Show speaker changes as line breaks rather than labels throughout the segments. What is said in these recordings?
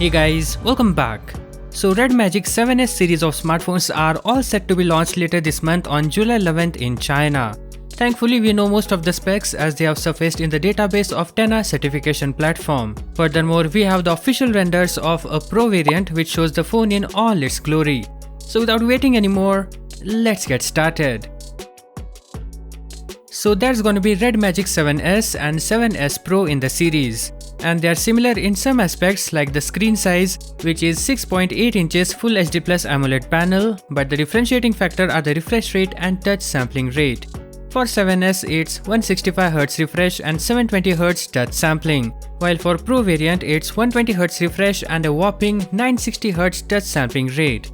Hey guys, welcome back. So Red Magic 7S series of smartphones are all set to be launched later this month on July 11th in China. Thankfully, we know most of the specs as they have surfaced in the database of TENAA certification platform. Furthermore, we have the official renders of a Pro variant which shows the phone in all its glory. So without waiting anymore, let's get started. So there's gonna be Red Magic 7S and 7S Pro in the series. And they are similar in some aspects like the screen size, which is 6.8 inches Full HD Plus AMOLED panel, but the differentiating factor are the refresh rate and touch sampling rate. For 7S it's 165Hz refresh and 720Hz touch sampling, while for Pro variant it's 120Hz refresh and a whopping 960Hz touch sampling rate.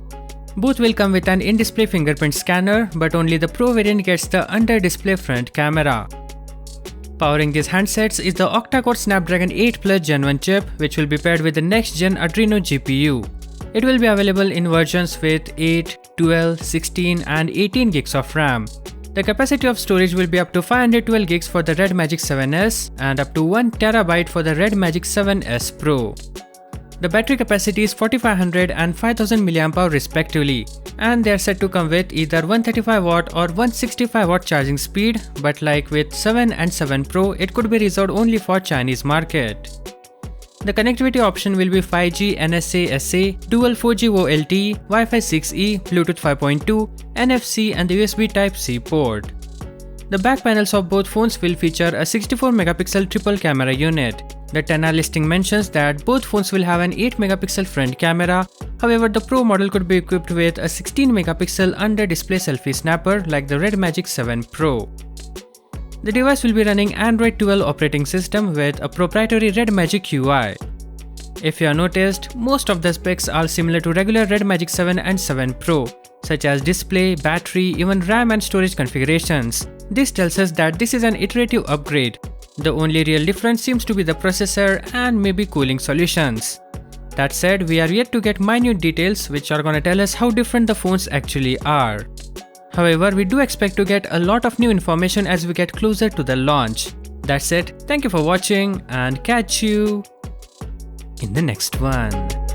Both will come with an in-display fingerprint scanner, but only the Pro variant gets the under-display front camera. Powering these handsets is the octa-core Snapdragon 8 Plus Gen 1 chip, which will be paired with the next-gen Adreno GPU. It will be available in versions with 8, 12, 16 and 18 gigs of RAM. The capacity of storage will be up to 512 gigs for the Red Magic 7S and up to 1 TB for the Red Magic 7S Pro. The battery capacity is 4500 and 5000 mAh respectively, and they are set to come with either 135W or 165W charging speed, but like with 7 and 7 Pro, it could be reserved only for Chinese market. The connectivity option will be 5G NSA SA, dual 4G VoLTE, Wi-Fi 6E, Bluetooth 5.2, NFC and the USB Type-C port. The back panels of both phones will feature a 64MP triple camera unit. The TENAA listing mentions that both phones will have an 8MP front camera, however the Pro model could be equipped with a 16MP under-display selfie snapper like the Red Magic 7 Pro. The device will be running Android 12 operating system with a proprietary Red Magic UI. If you have noticed, most of the specs are similar to regular Red Magic 7 and 7 Pro, such as display, battery, even RAM and storage configurations. This tells us that this is an iterative upgrade. The only real difference seems to be the processor and maybe cooling solutions. That said, we are yet to get minute details which are gonna tell us how different the phones actually are. However, we do expect to get a lot of new information as we get closer to the launch. That's it, thank you for watching and catch you in the next one.